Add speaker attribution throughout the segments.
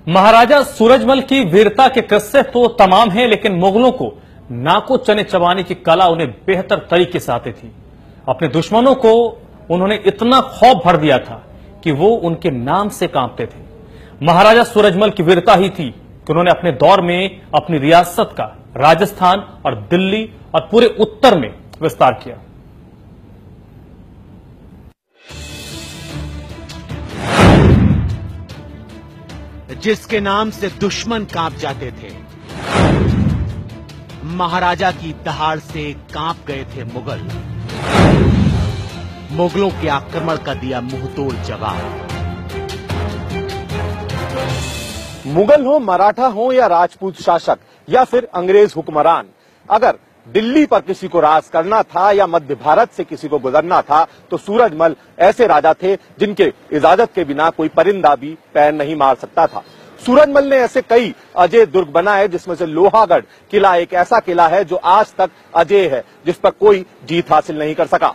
Speaker 1: महाराजा सूरजमल की वीरता के किस्से तो तमाम हैं, लेकिन मुगलों को नाको चने चबाने की कला उन्हें बेहतर तरीके से आती थी। अपने दुश्मनों को उन्होंने इतना खौफ भर दिया था कि वो उनके नाम से कांपते थे। महाराजा सूरजमल की वीरता ही थी कि उन्होंने अपने दौर में अपनी रियासत का राजस्थान और दिल्ली और पूरे उत्तर में विस्तार किया।
Speaker 2: जिसके नाम से दुश्मन कांप जाते थे, महाराजा की दहाड़ से कांप गए थे मुगल। मुगलों के आक्रमण का दिया मुंहतोड़ जवाब।
Speaker 3: मुगल हो, मराठा हो या राजपूत शासक या फिर अंग्रेज हुक्मरान, अगर दिल्ली पर किसी को राज करना था या मध्य भारत से किसी को गुजरना था तो सूरजमल ऐसे राजा थे जिनके इजाजत के बिना कोई परिंदा भी पैर नहीं मार सकता था। सूरजमल ने ऐसे कई अजय दुर्ग बनाए, जिसमें से लोहागढ़ किला एक ऐसा किला है जो आज तक अजय है, जिस पर कोई जीत हासिल नहीं कर सका।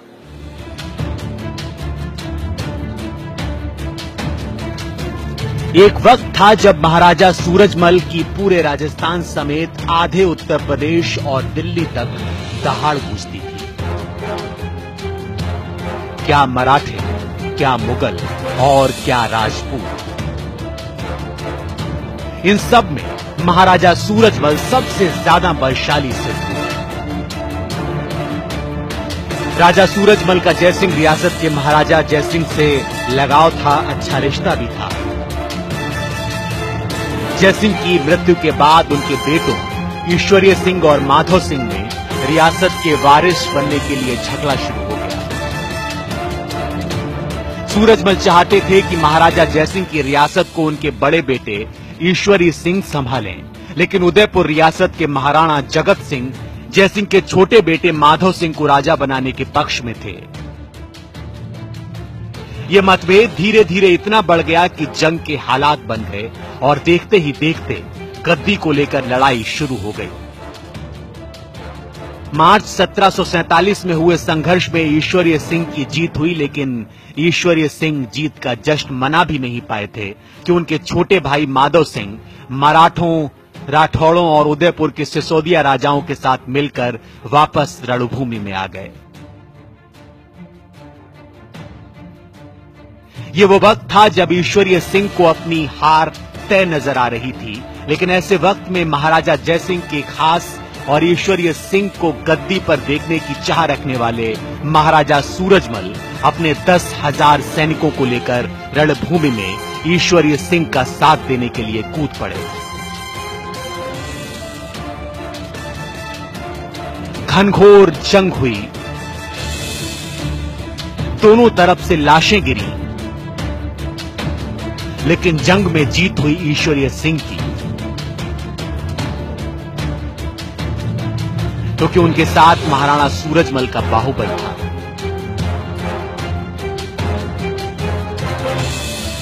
Speaker 2: एक वक्त था जब महाराजा सूरजमल की पूरे राजस्थान समेत आधे उत्तर प्रदेश और दिल्ली तक दहाड़ गूंजती थी। क्या मराठे, क्या मुगल और क्या राजपूत, इन सब में महाराजा सूरजमल सबसे ज्यादा बलशाली सिद्ध हुए। राजा सूरजमल का जयसिंह रियासत के महाराजा जयसिंह से लगाव था, अच्छा रिश्ता भी था। जयसिंह की मृत्यु के बाद उनके बेटों ईश्वरीय सिंह और माधव सिंह ने रियासत के वारिस बनने के लिए झगड़ा शुरू हो गया। सूरजमल चाहते थे कि महाराजा जयसिंह की रियासत को उनके बड़े बेटे ईश्वरीय सिंह संभालें, लेकिन उदयपुर रियासत के महाराणा जगत सिंह जयसिंह के छोटे बेटे माधव सिंह को राजा बनाने के पक्ष में थे। ये मतभेद धीरे धीरे इतना बढ़ गया कि जंग के हालात बन गए और देखते ही देखते गद्दी को लेकर लड़ाई शुरू हो गई। मार्च 1747 में हुए संघर्ष में ईश्वरीय सिंह की जीत हुई, लेकिन ईश्वरीय सिंह जीत का जश्न मना भी नहीं पाए थे कि उनके छोटे भाई माधव सिंह मराठों, राठौड़ों और उदयपुर के सिसोदिया राजाओं के साथ मिलकर वापस रणभूमि में आ गए। ये वो वक्त था जब ईश्वरीय सिंह को अपनी हार तय नजर आ रही थी, लेकिन ऐसे वक्त में महाराजा जयसिंह के खास और ईश्वरीय सिंह को गद्दी पर देखने की चाह रखने वाले महाराजा सूरजमल अपने 10,000 सैनिकों को लेकर रणभूमि में ईश्वरीय सिंह का साथ देने के लिए कूद पड़े। घनघोर जंग हुई, दोनों तरफ से लाशें गिरी, लेकिन जंग में जीत हुई ईश्वरीय सिंह की, क्योंकि उनके साथ महाराणा सूरजमल का बाहुबल था।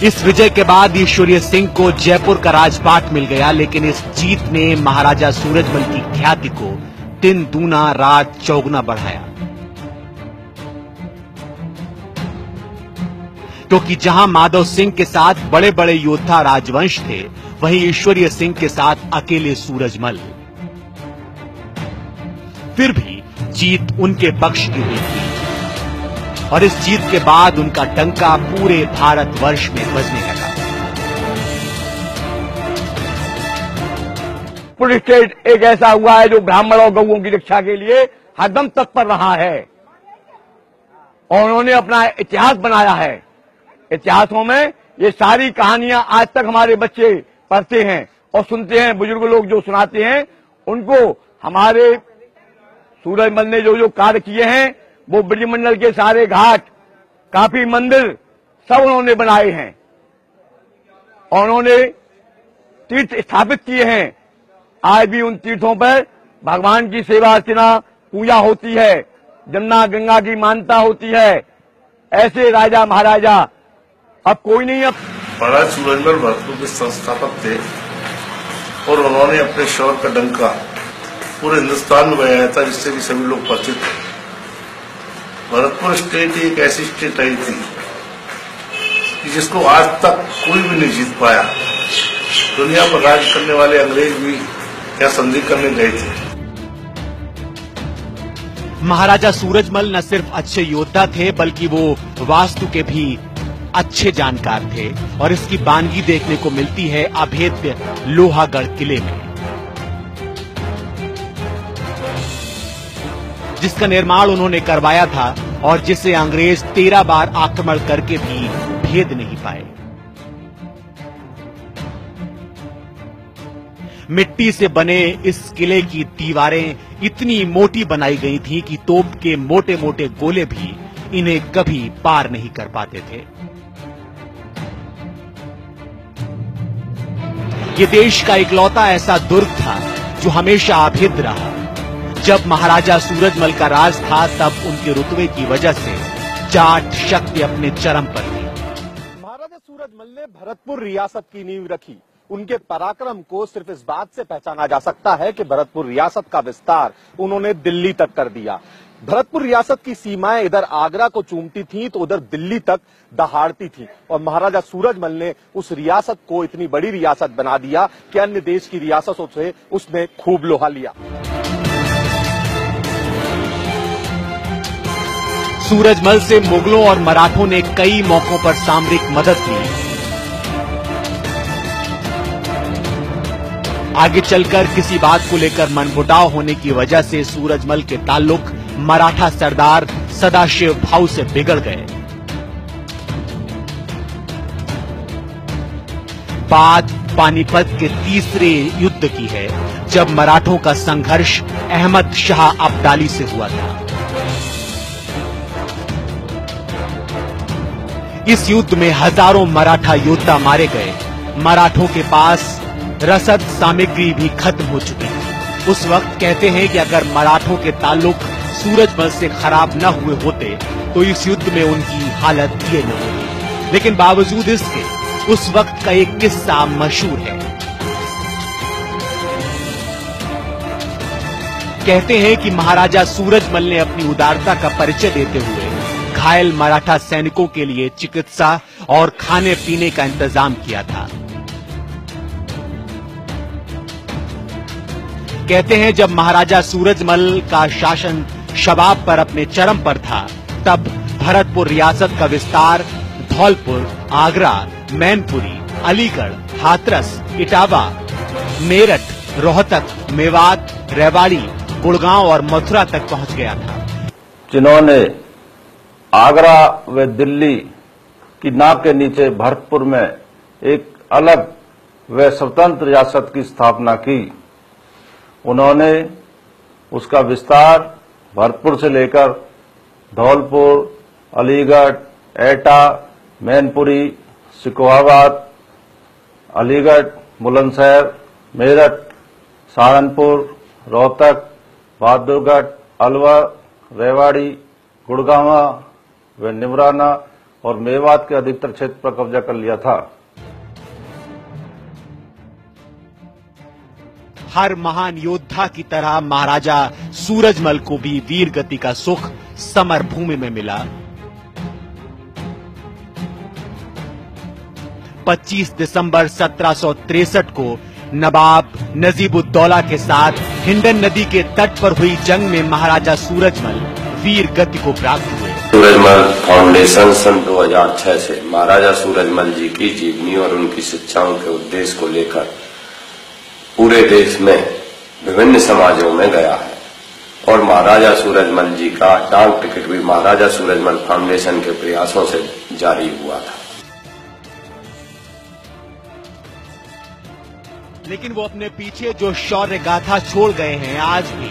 Speaker 2: इस विजय के बाद ईश्वरीय सिंह को जयपुर का राजपाट मिल गया, लेकिन इस जीत ने महाराजा सूरजमल की ख्याति को दिन दूना रात चौगुना बढ़ाया, क्योंकि जहां माधव सिंह के साथ बड़े बड़े योद्धा राजवंश थे, वहीं ईश्वरीय सिंह के साथ अकेले सूरजमल। फिर भी जीत उनके पक्ष की हुई थी और इस जीत के बाद उनका डंका पूरे भारतवर्ष में बजने लगा।
Speaker 4: पुलिस स्टेट एक ऐसा हुआ है जो ब्राह्मण और गौओं की रक्षा के लिए हरदम तत्पर रहा है और उन्होंने अपना इतिहास बनाया है। इतिहासों में ये सारी कहानियां आज तक हमारे बच्चे पढ़ते हैं और सुनते हैं। बुजुर्ग लोग जो सुनाते हैं उनको हमारे सूरजमल ने जो जो कार्य किए हैं, वो ब्रजमंडल के सारे घाट, काफी मंदिर सब उन्होंने बनाए हैं और उन्होंने तीर्थ स्थापित किए हैं। आज भी उन तीर्थों पर भगवान की सेवा अर्चना पूजा होती है, जमुना गंगा की मान्यता होती है। ऐसे राजा महाराजा अब कोई नहीं। अब
Speaker 5: महाराज सूरजमल भरतपुर के संस्थापक थे और उन्होंने अपने शौर्य का डंका पूरे हिंदुस्तान में बजाया था, जिससे कि सभी लोग परिचित थे। भरतपुर स्टेट एक ऐसी स्टेट आई थी कि जिसको आज तक कोई भी नहीं जीत पाया। दुनिया पर राज करने वाले अंग्रेज भी क्या संधि करने गए थे।
Speaker 2: महाराजा सूरजमल न सिर्फ अच्छे योद्धा थे बल्कि वो वास्तु के भी अच्छे जानकार थे और इसकी बानगी देखने को मिलती है अभेद्य लोहागढ़ किले में, जिसका निर्माण उन्होंने करवाया था और जिसे अंग्रेज 13 बार आक्रमण करके भी भेद नहीं पाए। मिट्टी से बने इस किले की दीवारें इतनी मोटी बनाई गई थी कि तोप के मोटे मोटे गोले भी इन्हें कभी पार नहीं कर पाते थे। ये देश का इकलौता ऐसा दुर्ग था जो हमेशा अभेद्य रहा। जब महाराजा सूरजमल का राज था तब उनके रुतबे की वजह से जाट शक्ति अपने चरम पर थी।
Speaker 3: महाराजा सूरजमल ने भरतपुर रियासत की नींव रखी। उनके पराक्रम को सिर्फ इस बात से पहचाना जा सकता है कि भरतपुर रियासत का विस्तार उन्होंने दिल्ली तक कर दिया। भरतपुर रियासत की सीमाएं इधर आगरा को चूमती थीं तो उधर दिल्ली तक दहाड़ती थी और महाराजा सूरजमल ने उस रियासत को इतनी बड़ी रियासत बना दिया कि अन्य देश की रियासतों से उसने खूब लोहा लिया।
Speaker 2: सूरजमल से मुगलों और मराठों ने कई मौकों पर सामरिक मदद ली। आगे चलकर किसी बात को लेकर मनमुटाव होने की वजह से सूरजमल के ताल्लुक मराठा सरदार सदाशिव भाऊ से बिगड़ गए। बात पानीपत के तीसरे युद्ध की है जब मराठों का संघर्ष अहमद शाह अब्दाली से हुआ था। इस युद्ध में हजारों मराठा योद्धा मारे गए। मराठों के पास रसद सामग्री भी खत्म हो चुकी थी। उस वक्त कहते हैं कि अगर मराठों के ताल्लुक सूरजमल से खराब न हुए होते तो इस युद्ध में उनकी हालत ये न होती। लेकिन बावजूद इसके उस वक्त का एक किस्सा मशहूर है। कहते हैं कि महाराजा सूरजमल ने अपनी उदारता का परिचय देते हुए घायल मराठा सैनिकों के लिए चिकित्सा और खाने पीने का इंतजाम किया था। कहते हैं जब महाराजा सूरजमल का शासन शबाब पर अपने चरम पर था तब भरतपुर रियासत का विस्तार धौलपुर, आगरा, मैनपुरी, अलीगढ़, हाथरस, इटावा, मेरठ, रोहतक, मेवात, रेवाड़ी, गुड़गांव और मथुरा तक पहुंच गया था।
Speaker 6: जिन्होंने आगरा व दिल्ली की नाक के नीचे भरतपुर में एक अलग व स्वतंत्र रियासत की स्थापना की, उन्होंने उसका विस्तार भरतपुर से लेकर धौलपुर, अलीगढ़, एटा, मैनपुरी, सिकोहाबाद, अलीगढ़, बुलंदशहर, मेरठ, सहारनपुर, रोहतक, बहादुरगढ़, अलवर, रेवाड़ी, गुड़गांव व निमराना और मेवात के अधिकतर क्षेत्र पर कब्जा कर लिया था।
Speaker 2: हर महान योद्धा की तरह महाराजा सूरजमल को भी वीर गति का सुख समर भूमि में मिला। 25 दिसंबर 1763 को नवाब नजीबुद्दौला के साथ हिंडन नदी के तट पर हुई जंग में महाराजा सूरजमल वीर गति को प्राप्त हुए।
Speaker 7: सूरजमल फाउंडेशन सन 2006 से महाराजा सूरजमल जी की जीवनी और उनकी शिक्षाओं के उद्देश्य को लेकर पूरे देश में विभिन्न समाजों में गया है और महाराजा सूरजमल जी का डाक टिकट भी महाराजा सूरजमल फाउंडेशन के प्रयासों से जारी हुआ था।
Speaker 2: लेकिन वो अपने पीछे जो शौर्य गाथा छोड़ गए हैं, आज भी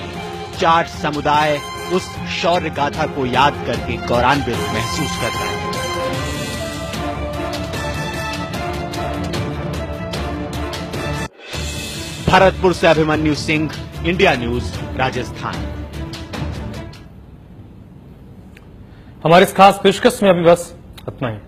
Speaker 2: जाट समुदाय उस शौर्य गाथा को याद करके गौरवान्वित महसूस कर रहा है। भरतपुर से अभिमन्यु सिंह, इंडिया न्यूज, राजस्थान।
Speaker 1: हमारे इस खास पेशकश में अभी बस इतना ही।